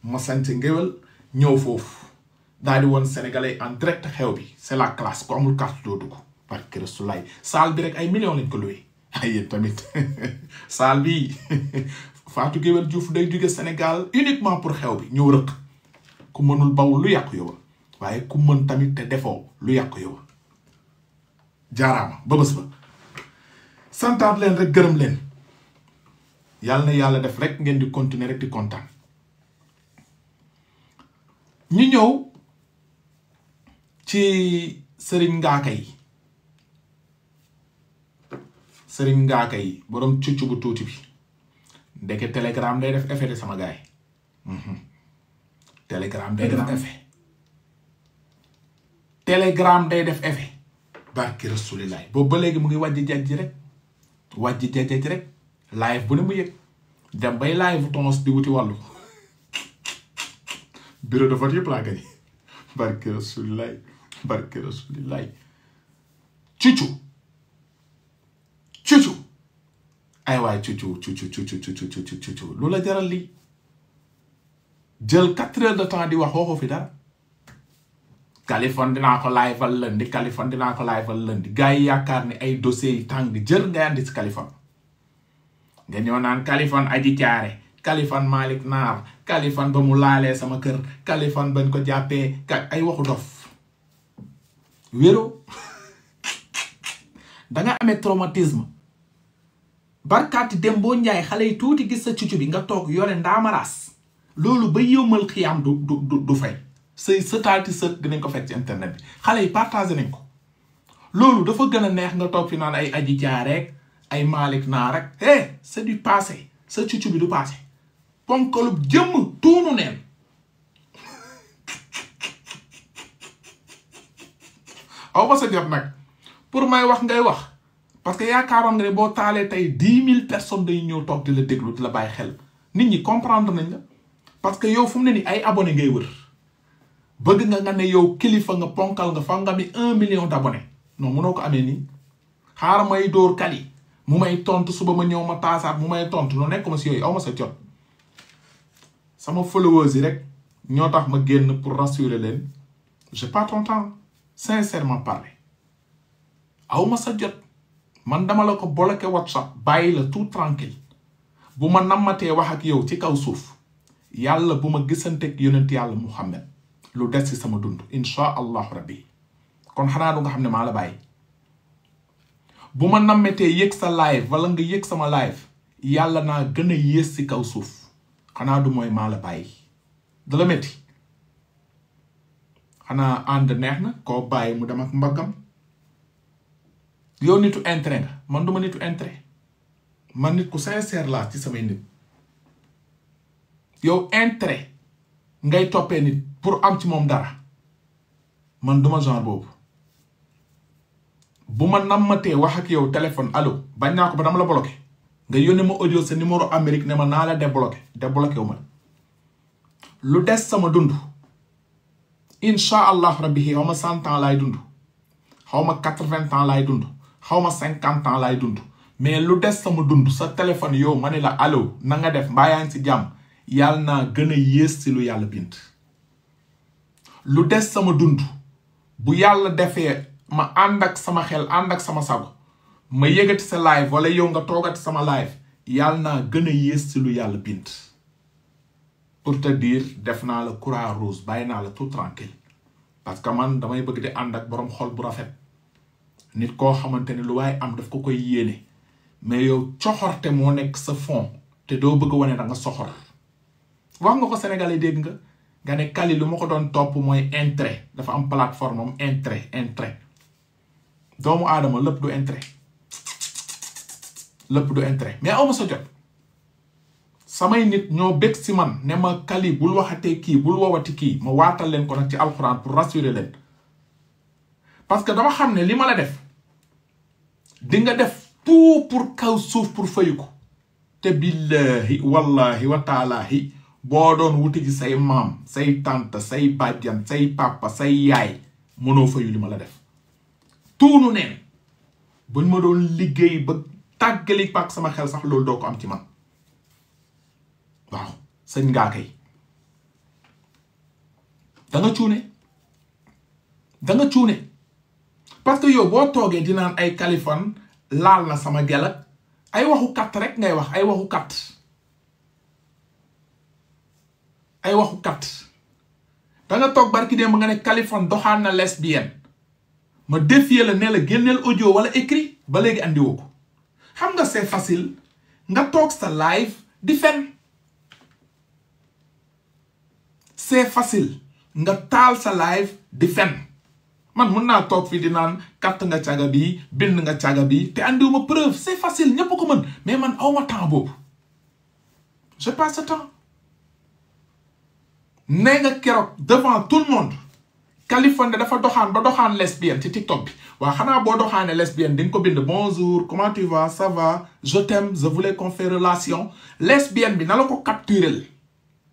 ma sant ngéwél ñëw foofu daal di woon sénégalais en direct xew bi c'est la classe ku amul carte doo dugg parce que Rasulaay salle bi rek ay millions lañ ko loué ay yéen tamit salle bi Fatou Guewel Diouf day jóge Sénégal uniquement pour xew bi ñëw rëkk ku mënul baw lu yàqu yow waaye ku mën tamit te defoo lu yàqu yow jaaraama ba bés ba santaat leen rek gërëm leen yàlla na yàlla def rek ngeen di continuer rek di kontaan ñu ñëw ci Serigne Ngaaka yi borom cuccu bu tuuti bi ndeke Telegram day def effet de sama gaay Telegram day def effet Telegram day def effet barki Rasulilaay boobu ba léegi mu ngi wàjji jajji rek live bu ne mu yëg dem bay live tons di wuti wàllu bureau de vote yëpp laa gañe barki Rasulilaay cuccu ay waay cuccu lu la jaral lii jël 4 heures de temps di wax waxoo fi dara Kaliphone dinaa ko live-al lundi gars yi yaakaar ni ay dossiers yi tàng jër ngay andi si Kaliphone nga ñëw naan Kaliphone aji caare Kaliphone Malick Naar Kaliphone ba mu laalee sama kër Kaliphone bañ ko jàppee ay waxu dof wéro danga amee traumatisme barkaati dem boo njaay xale yi tuuti gis sa cucu bi nga toog yore ndaamaraas loolu ba yëwmal xiyaam du fay say sëtaati sët dinañ ko fekk ci internet bi xale yi partagé nañ ko loolu dafa gën a neex nga toog fi naan ay aji jaareek ay Malick Naar rek c'est du passé sa cucu bi du passé ponkalub jëmm tuunu neen aw ba sa jot nag pour may wax ngay wax parce que yaakaaroon nga ne boo taalee tey 10 000 personnes day ñëw toog di la déglu di la bàyyi xel nit ñi comprendre nañ la parce que yow fu mu ne ni ay abonné ngay wër bëgg nga ne yow kilifa nga ponkal nga fa nga mi 1 million d'abonnés non mënoo ko amee nii xaar may dóor kali mu may tontu suba ma ñëw ma taasaat mu may tontu no nekk ma si yooyu aw ma sa jot sama followers yi rek ñoo tax ma génn pour rassurer leen j'ai pas ton temps sincèrement parler aw ma sa jot man dama la ko bloqué WhatsApp bàyyi la tout tranquille bu ma nammatee wax ak yow ci kaw suuf yàlla bu ma gisanteeg yonent yàlla Muhammad lu des ci sama dund insha allahu rabbi kon xanaa du nga xam ne maa la bàyyi bu ma nammatee yëg sa live wala nga yëg sama live yàlla naa gën a yées ci kaw suuf xanaa du mooy maa la bàyyi da la metti xanaa ànd neex na koo bàyyi mu dem ak mbaggam yow nitu intérêt nga man duma nitu intérêt man nit ku sincère laa ci samay nit yow intérêt ngay toppee nit pour am ci moom dara man duma genre boobu bu ma nammatee wax ak yow téléphone allo bañ naa ko ba dama la bloqué nga yónnee ma audio sa numéro Amérique ne ma naa la débloqué wu ma lu des sama dund insha allah rabbi xaw ma 100 ans laay dund xaw ma 80 ans laay dund xaw ma 50 ans laay dund mais lu des sama dund sa téléphone yow ma ne la allo na nga def mbaa yaa ngi si jàmm yàlla naa gën a yées si lu yàlla bind lu des sama dund bu yàlla defee ma ànd ak sama xel ànd ak sama sago ma yëgati sa live wala yow nga toogati sama live yàlla naa gën a yées si lu yàlla bind pour te dire def naa la croix rouge bàyyi naa la tout tranquille parce que man damay bëgg di ànd ak borom xol bu rafet nit koo xamante ne lu waaye am daf ko koy yéene mais yow coxorte moo nekk sa fond te doo bëgg wane da nga soxor wax nga ko Sénégalais dégg nga ne Kali lu ma ko doon topp mooy intérêt dafa am plateforme am intérêt doomu aadama lépp du intérêt mais aw ma sa jot samay nit ñoo bég si man ne ma Kali bul waxatee kii bul wowati kii ma waatal leen ko nag ci alxuraan pour rassurer leen parce que dama xam ne li ma la def di nga def tout pour kaw suuf pour fayu ko te billahi wallahi wa taalaahi boo doon wuti ji say maam say tante say bàjjan say papa say yaay mënoo fayu li ma la def tuunu neen buñ ma doon liggéey ba tàggali ak sama xel sax loolu doo ko am ci man waaw sëñ ngaa kay da nga cuune parce que yow boo toogee di naan ay Kaliphone laal na sama gel ak ay waxu kat rek ngay wax ay waxu kat da nga toog barki démb nga ne Kaliphone doxaan na lesbienne ma défier la ne la génneel audio wala écrit ba léegi andiwoo ko xam nga c'est facile nga toog sa live di fen c'est facile nga taal sa live di fen man mun naa toog fii di naan katt nga caga bi bind nga caga bi te andiwuma preuve c'est facile ñëpp ko mën mais man awma temps boobu j'ai pas ce temps nee nga keroog devant tout le monde Kaliphone dafa doxaan ba doxaan lesbienne ci TikTok bi waa xanaa boo doxaane lesbienne di nga ko bind bonjour comment tu vas ça va je t'aime je voulais qu'on fait relation lesbienne bi na la ko capturer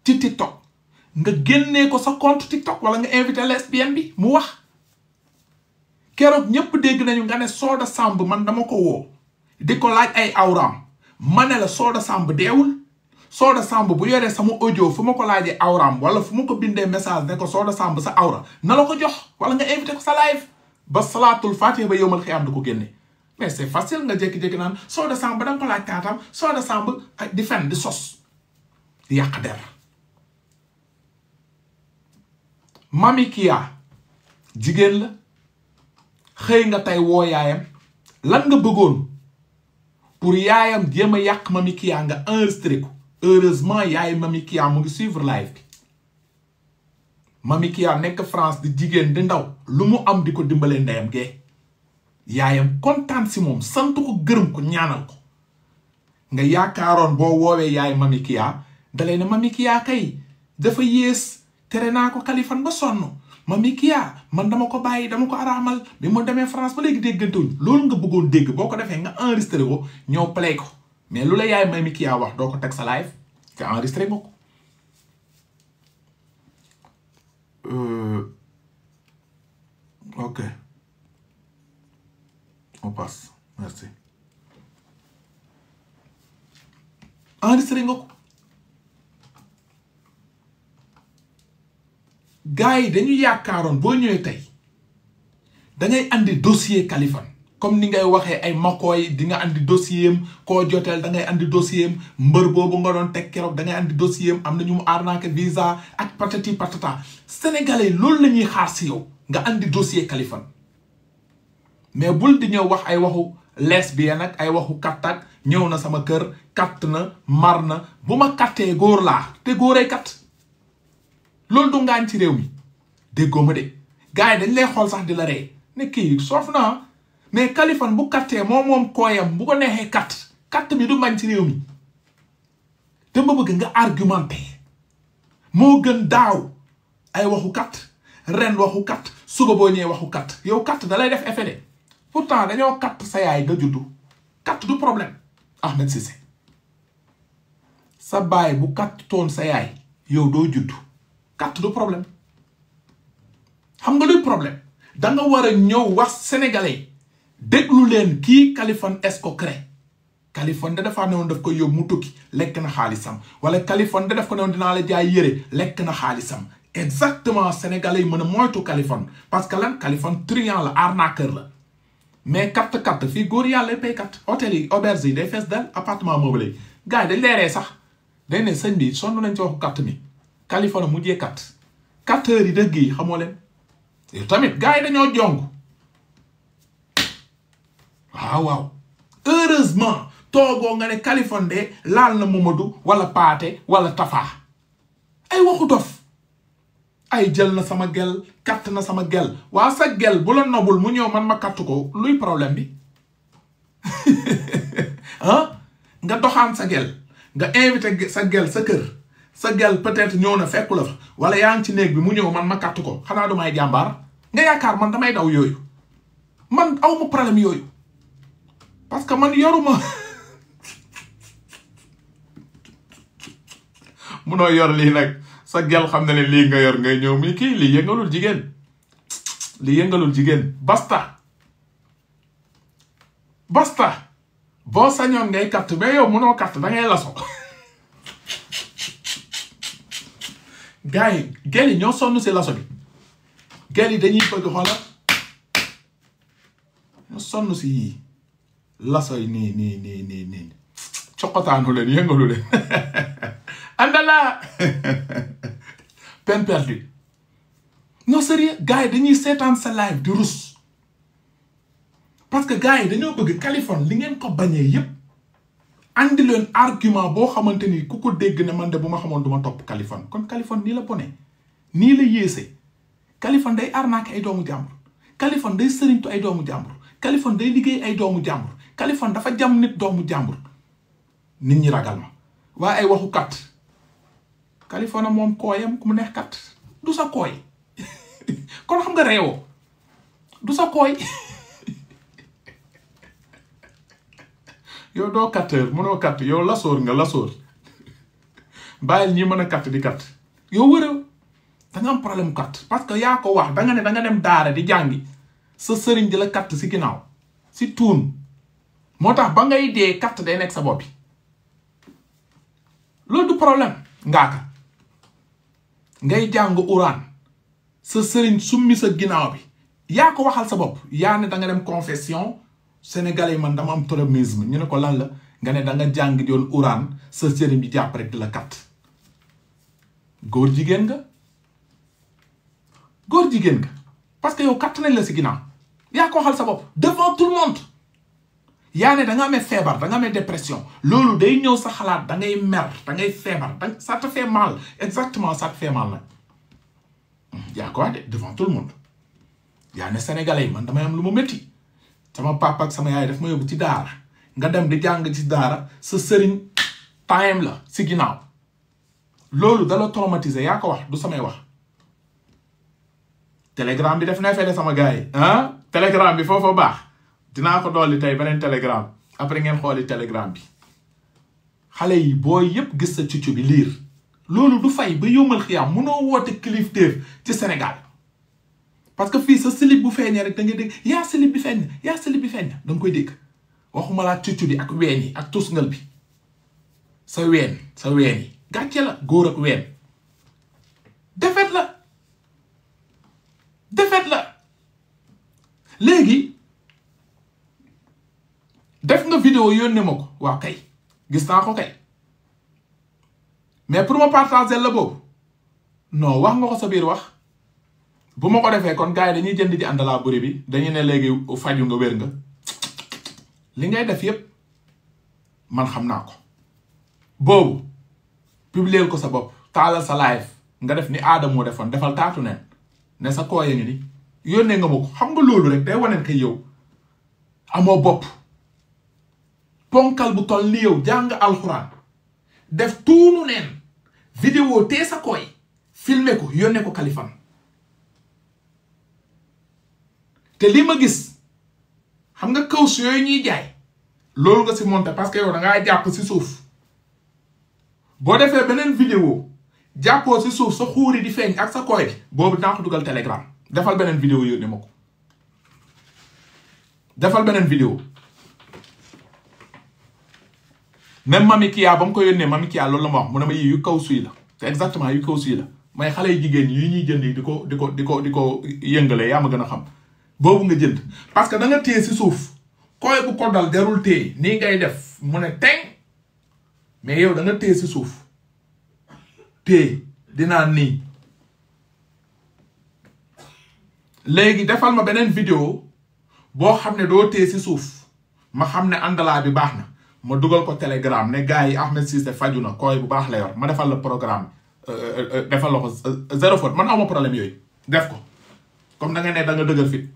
ci TikTok nga génnee ko sa compte TikTok wala nga invité lesbienne bi mu wax keroog ñëpp dégg nañu nga ne Soda Samb man dama ko woo di ko laaj ay awraam ma ne la Soda Samb deewul Soda Samb bu yoree sama audio fu ma ko laajee awraam wala fu ma ko bindee message ne ko Soda Samb sa awra na la ko jox wala nga invité ko sa live ba salaatul Fatiha ba yowmal xiyaam du ko génne mais c'est facile nga jékki-jékki naan Soda Samb da nga ko laaj kaatam Soda Samb di fen di sos di yàq der Mami Kia jigéen la xëy nga tey woo yaayam lan nga bëggoon pour yaayam jéem a yàq Mami Kia nga enregistré ko heureusement yaay Mami Kia mu ngi suivre live bi Mami Kia nekk France di jigéen di ndaw lu mu am di ko dimbalee ndeyam gee yaayam kontaan si moom sant ko gërëm ko ñaanal ko nga yaakaaroon boo woowee yaay Mami Kia dalee ne Mami Kia kay dafa yées tere naa ko Kaliphone ba sonn Mami Kia man dama ko bàyyi dama ko araamal bi mu demee France ba léegi déggantewuñ loolu nga bëggoon dégg boo ko defee nga enregistré ko ñëw play ko mais lu la yaay Mami Kia wax doo ko teg sa live te enregistré nga ko ok on passe merci enregistré nga ko gars yi dañu yaakaaroon boo ñëwee tey dangay andi dossier Kaliphone comme ni ngay waxee ay makooy di nga andi dossier am koo joteel da ngay andi dossier am mbër boobu nga doon teg keroog da ngay andi dossier am na ñu mu arnaqué visa ak patati patata sénégalais loolu la ñuy xaar si yow nga andi dossier Kaliphone mais bul di ñëw wax ay waxu lesbienne ak ay waxu katt ak ñëw na sama kër katt na mar na bu ma kattee góor laa te góoree kat loolu du ngaañ ci réew mi déggoo ma de gars yi dañ lay xool sax di la rey ne kii soof na mais Kaliphone bu kattee moom kooyam bu ko neexee katt bi du mañ ci réew mi te ma bëgg nga argumenté moo gën daaw ay waxu katt ren waxu katt suba boo ñëwee waxu katt yow katt da lay def effet de pourtant dañoo katt sa yaay nga juddu katt du problème Ahmed Cissé sa baay bu katt toon sa yaay yow doo juddu katt du problème xam nga luy problème da nga war a ñëw wax sénégalais déglu leen kii Kaliphone escroquerie Kaliphone da dafa newoon daf ko yóbbu mu tukki lekk na xaalisam wala Kaliphone da daf ko newoon dinaa la jaay yére lekk na xaalisam exactement sénégalais yi mën a moytu Kaliphone parce que lan Kaliphone truand la arnaqueur la mais katt fii góor yàlla pay kat hôtel yi auberge yi day fees dal appartement meublé gars yi dañ leeree sax dañ ne sëñ bi sonn nañ ci waxu katt mi Kaliphone mujjee katteurs yi dëgg yi xamoo leen yow tamit gars yi dañoo jong waaw heureusement toogoo nga ne Kaliphone de laal na Mamadou wala Paate wala Tafa ay waxu dof ay jël na sama gel katt na sama gel waa sa gel bu la nobul mu ñëw man ma katt ko luy problème bi ah nga doxaan sa gel nga invité sa gel sa kër sa gel peut-être ñëw na fekku la fa wala yaa ngi ci néeg bi mu ñëw man ma katt ko xanaa du may jàmbaar nga yaakaar man damay daw yooyu man aw ma problème yooyu parce que man yoruma munoo yor lii nag sa gel xam na ne lii nga yor ngay ñëw mi kii lii yëngalul jigéen basta boo sañoon ngay katt mais yow munoo katt da ngay laso gars yi gel yi ñoo sonn si laso bi gel yi dañuy bëgg xoola ñoo sonn si yii laso yi nii coqotaanu leen yëngalu leen andala peine perdue non sérieux gars yi dañuy seetaan sa live di rus parce que gars yi dañoo bëgg Kaliphone li ngeen ko bañee yépp andi leen argument boo xamante ni ku ko dégg ne man de bu ma xamoon du ma topp Kaliphone kon Kaliphone nii la bone nii la yéese Kaliphone day arnaqué ay doomu jàmbur Kaliphone day sëriñtu ay doomu jàmbur Kaliphone day liggéey ay doomu jàmbur Kaliphone dafa jam nit doomu jàmbur nit ñi ragal ma waaye ay waxu kat Kaliphone moom kooyam ku mu neex kat du sa kooy kon xam nga réewoo du sa kooy yow doo katteur mënoo katt yow lasoor nga lasoor bàyyil ñi mën a katt di katt yow wërëw da nga am problème katt parce que yaa ko wax da nga ne da nga dem daara di jàngi sa sëriñ di la katt si ginnaaw si tuun moo tax ba ngay dee katt day nekk sa bopp bi loolu du problème ngaaka ngay jàng uraan sa sëriñ summi sa ginnaaw bi yaa ko waxal sa bopp yaa ne da nga dem confession sénégalais yi man dama am tromisme ñu ne ko lan la nga ne da nga jàng doon uraan sa sëriñ bi jàpp rek di la kat góor jigéen nga parce que yow katt nañ la si ginnaaw yaa ko waxal sa bopp devant tout le monde yaa ne da nga amee feebar da nga amee dépression loolu day ñëw sa xalaat da ngay mer da ngay feebar ça te fait mal exactement ça te fait mal nag yaa ko wax de devant tout le monde yaa ne sénégalais yi man damay am lu ma métti sama papa ak sama yaay daf ma yóbbu ci daara nga dem di jàng ci daara sa sëriñ time la si ginnaaw loolu dala traumatiser yaa ko wax du samay wax telegram bi def na fede sama gars yi telegram bi foofa baax dinaa ko dolli tey beneen telegram après ngeen xooli telegram bi xale yi booy yépp gis sa cuccu bi liir loolu du fay ba yombal xiyaam munoo woote kilifteef ci Sénégal parce que fii sa slip bu feeñee rek da ngay dégg yaa slip bi feeñ da nga koy dégg waxuma laa cuccu bi ak ween yi ak tusngal bi sa ween yi gàcce la góor ak ween defet la léegi def nga vidéo yónnee ma ko waaw kay gis naa ko kay mais pour ma partager la boobu non wax nga ko sa biir wax bu ma ko defee kon gars yi dañuy jënd di àndalaa buri bi dañuy ne léegi faju nga wér nga li ngay def yépp man xam naa ko boobu publier ko sa bopp taalal sa live nga def ni aada moo defoon defal taatu neen ne sa kooye ngi ni yónnee nga ma ko xam nga loolu rek day waneen kay yow amoo bopp ponkal bu toll ni yow jàng alxuraan def tuunu neen vidéo tee sa kooy filmer ko yónnee ko Kaliphone te li ma gis xam nga kaws yooyu ñuy jaay loolu nga si monté parce que yow da ngaa jàpp si suuf boo defee beneen vidéo jàppoo si suuf sa xuuri di feeñ ak sa kooy bi boobu dinaa ko dugal telegram defal beneen vidéo yónnee ma ko defal beneen vidéo même Mami Kia ba mu ko yónnee Mami Kia loolu la ma wax mu ne ma yii yu kaw suy la te exactement yu kaw suy la mooy xale yu jigéen yi ñuy jënd di ko yëngale yaa ma gën a xam boobu nga jënd parce que da nga téye si suuf kooy bu ko dal jarul téye nii ngay def mu ne teng mais yow da nga téye si suuf téye dinaa nii léegi defal ma beneen vidéo boo xam ne doo téye si suuf ma xam ne àndalaa bi baax na ma dugal ko telegram ne gars yi Ahmed Cissé faju na kooy bu baax la yor ma defal la programme defal la ko zéro faute man awma problème yooyu def ko comme da nga ne da nga dëgër fit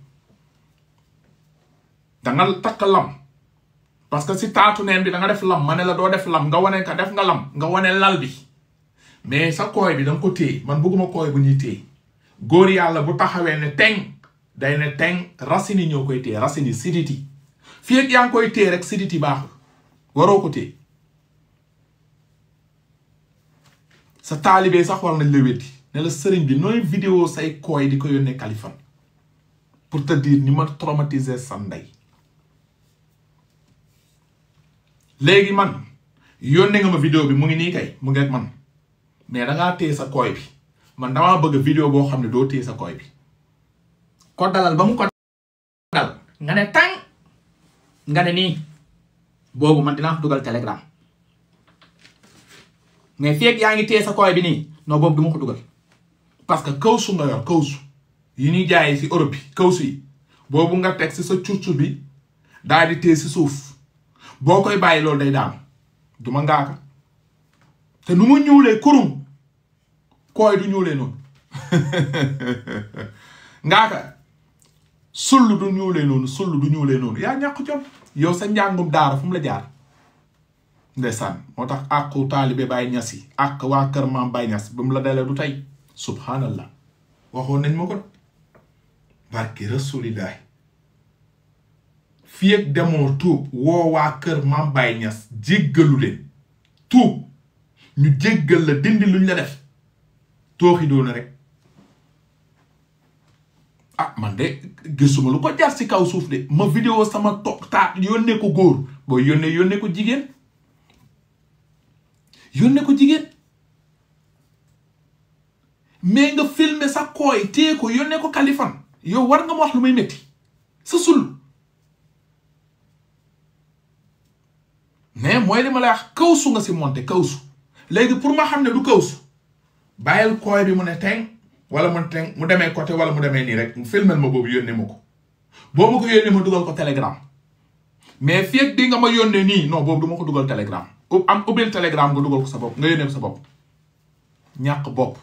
da nga takk lam parce que si taatu neen bi da nga def lam ma ne la doo def lam nga wane ka def nga lam nga wane lal bi mais sa kooy bi da nga ko téye man bëgguma kooy bu ñuy téye góor yàlla bu taxawee ne teng day ne teng racine yi ñoo koy téye racine yi siditi fii ak yaa ngi koy téye rek siditi baaxul waroo ko téye sa taalibe sax war nañ la weddi ne la sëriñ bi nooy vidéo say kooy di ko yónnee Kaliphone pour te dire ni ma traumatiser sa ndey léegi man yónnee nga ma vidéo bi mu ngi nii kay mu ngi ak man mais dangaa téye sa kooy bi man damaa bëgg vidéo boo xam ne doo téye sa koy bi ko dalal ba mu ko dal nga ne tàng nga ne nii boobu man dinaa ko dugal Telegram mais fekk yaa ngi téye sa koy bi nii non boobu du ma ko dugal parce que kawsu nga yor kawsu yi ñuy jaayee si Europe bi kawsu yi boobu nga teg si sa curcu bi daal di téye si suuf boo koy bàyyi loolu day daanu du ma ngaaka te nu mu ñuulee kurum kooy du ñuulee noonu ngaaka sull du ñuulee noonu yaa ñàkk jom yow sa njàngum daara fu mu la jaar ndeysaan moo tax àqu taalibe Baay Ñas yi àq waa kër maam Baay Ñas ba mu la dalee du tey subhanallah waxoon nañ ma ko barki rasulillahi fii ak demoo tuub woo waa kër maam Baay Ñas jéggalu leen tuub ñu jéggal la dindi luñ la def tooxi doona rek ah man de gisuma lu ko jar si kaw suuf de ma vidéo sama taat yónnee ko góor boo yónnee ko jigéen mais nga filmer sa kooy téye ko yónnee ko Kaliphone yow war nga ma wax lu may métti sa sul mais mooy li ma la wax kawsu nga si monté kawsu léegi pour ma xam ne du kawsu bàyyil kooy bi mu ne teng wala mu demee côté wala mu demee nii rek mu filmel ma boobu yónnee ma ko boo ma ko yónnee ma dugal ko Telegram mais fii ak di nga ma yónnee nii non boobu du ma ko dugal Telegram am ubbil Telegram nga dugal ko sa bopp nga yónnee ko sa bopp ñàkk bopp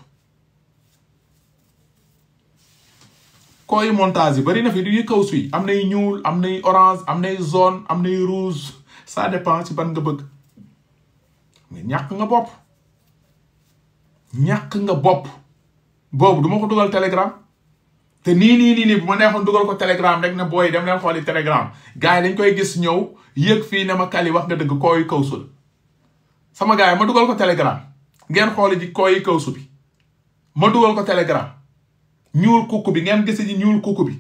kooy montage yi bari na fi du kawsu yi am nay ñuul am nay orange am nay jaune am nay rouge ça dépend ci ban nga bëgg mais ñàkk nga bopp boobu du ma ko dugal Telegram te nii bu ma neexoon dugal ko Telegram rek ne booy dem leen xooli Telegram gars yi dañ koy gis ñëw yëg fii ne ma Kali wax nga dëgg kooy kawsu la sama gars yi ma dugal ko Telegram ngeen xooli ji kooy kawsu bi ma dugal ko Telegram ñuul kukku bi ngeen gis ji ñuul kukku bi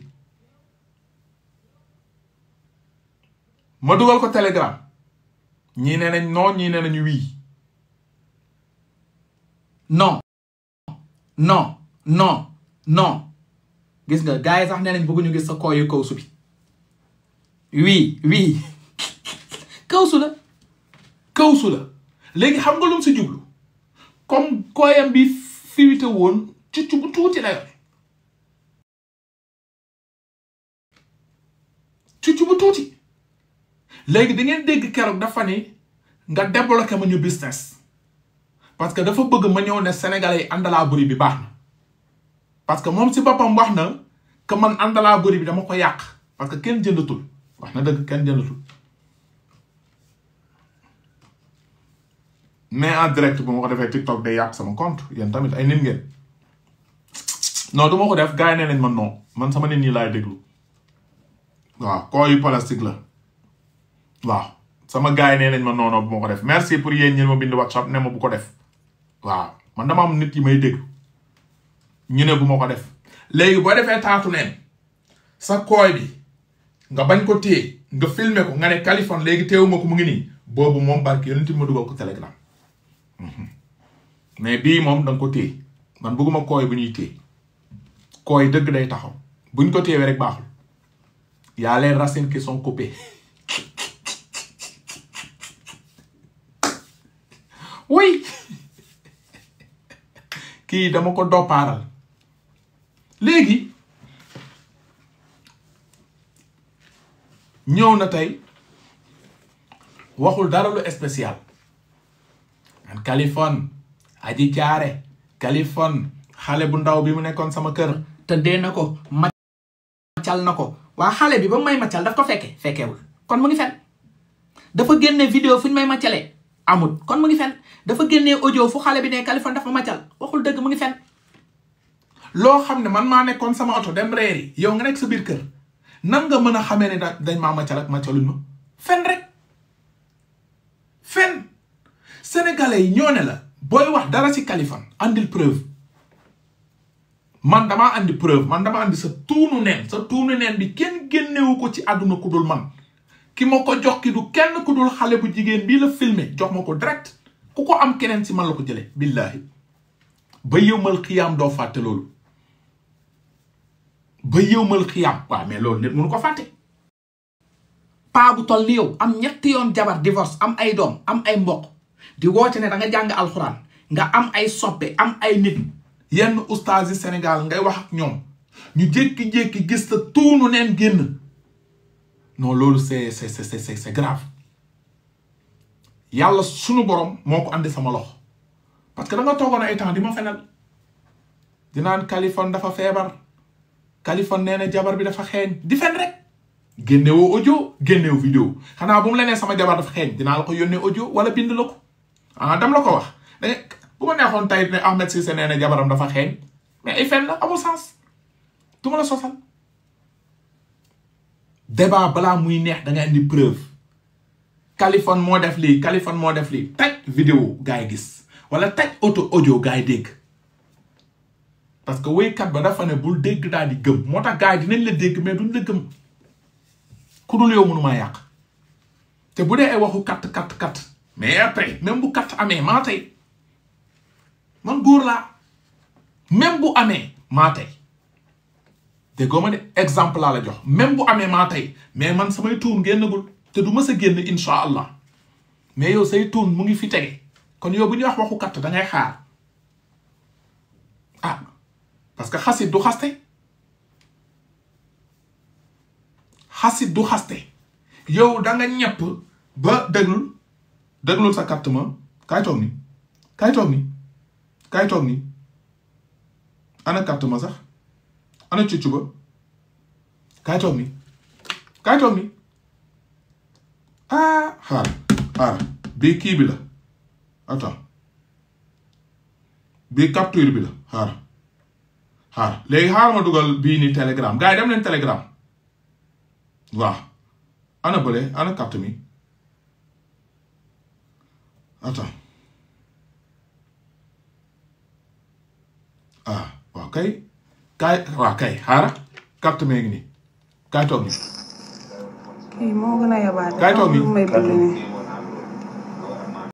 ma dugal ko Telegram ñii nee nañ non ñii nee nañu wii non gis nga gars yi sax nee nañ bëgguñu gis sa kooyu kawsu bi wii kawsu la léegi xam nga lu mu si jublu comme kooyam bi fiwite woon cucc bu tuuti la yor cucc bu tuuti léegi da ngeen dégg keroog dafa ni nga débloqué ma ñu business parce que dafa bëgg ma ñëw ne sénégalais yi àndalaa buri bi baax na parce que moom si boppam wax na que man àndalaa buri bi dama ko yàq parce que kenn jëndatul wax na dëgg kenn jëndatul mais en direct bu ma ko defee TikTok day yàq sama compte yéen tamit ay nit ngeen non du ma ko def gars yi nee nañ man non man sama nit ñi laay déglu waaw kooyu plastique la waaw sama gars yi nee nañ ma non bu ma ko def merci pour yéen ñi ma bind WhatsApp ne ma bu ko def waaw man dama am nit yi may déglu ñu ne bu ma ko def léegi boo defee taatu neen sa kooy bi nga bañ ko téye nga filmer ko nga ne Kaliphone léegi teewuma ko mu ngi nii boobu moom barki yonent ma dugal ko Telegram mais bii moom danga ko téye man bëgguma kooy bu ñuy téye kooy dëgg day taxaw buñ ko téyewee rek baaxul y a les racines qui sont coupées oui kii dama ko doppaaral léegi ñëw na tey waxul dara lu spécial man Kaliphone aji caare Kaliphone xale bu ndaw bi mu nekkoon sama kër tëddee na ko maccal na ko waa xale bi ba mu may maccal daf ko fekkeewul kon mu ngi fen dafa génne vidéo fu ñu may maccalee amut kon mu ngi fen dafa génnee audio fu xale bi ne Kaliphone dafa maccal waxul dëgg mu ngi fen loo xam ne man maa nekkoon sama oto dem reeri yow nga nekk sa biir kër nan nga mën a xamee ne dañ maa maccal ak maccaluñ ma fen rek fen sénégalais yi ñoo ne la booy wax dara ci Kaliphone andil preuve man damaa andi preuve man dama andi sa tuunu neen bi kenn génnewu ko ci àdduna ku dul man ki ma ko jox ki du kenn ku dul xale bu jigéen bii la filmé jox ma ko direct ku ko am keneen ci man la ko jëlee billahi ba yëwmal xiyaam doo fàtte loolu ba yëwmal xiyaam waaw mais loolu nit mënu ko fàtte paa bu toll ni yow am 3 yoon jabar divorce am ay doom am ay mbokk di woote ne da nga jàng alxuraan nga am ay soppe am ay nit yenn ustaas yi Sénégal ngay wax ak ñoom ñu jékki-jékki gis ta tuunu neen génn non loolu c'est grave yàlla sunu borom moo ko andi sama loxo parce que da nga toogoon ay temps di ma fenal dinaan Kaliphone dafa feebar Kaliphone nee na jabar bi dafa xeeñ di fen rek génnewoo audio génnewu vidéo xanaa bu mu la nee sama jabar dafa xeeñ dinaa la ko yónnee audio wala bind la ko dam la ko wax bu ma neexoon tey ne Ahmed Cissé nee na jabaram dafa xeeñ mais ay fen la amul sens du ma la sosal débat balaa muy neex da nga indi preuve Kaliphone moo def lii Kaliphone moo def lii taj vidéo gars yi gis wala taj audio gars yi dégg parce que woykat ba dafa ne bul dégg daal di gëm moo tax gars yi dinañ la dégg mais duñ la gëm ku dul yow mënumaa yàq te bu dee ay waxu kat mais après même bu kat amee maa tey man góor laa même bu amee maa tey déggoo ma de exemple laa la jox même bu amee maa tey mais man samay tuun génnagul te du mës a génn insha allah mais yow say tuun mu ngi fi tege kon yow bu ñuy wax waxu kat da ngay xaar parce que xasit du xaste yow da nga ñepp ba déglul sa carte ma kaay toog ni ana carte ma sax ana cuccu ba kaay toog ni xaar bii kii bi la attends bii capture bi la xaar léegi xaar ma dugal bii ni Telegram gars yi dem leen Telegram waaw ana bële ana carte mi attends waaw kay xaara carte mee ngi nii kaay toog ni kii moo gën a yabaate kaay toog ni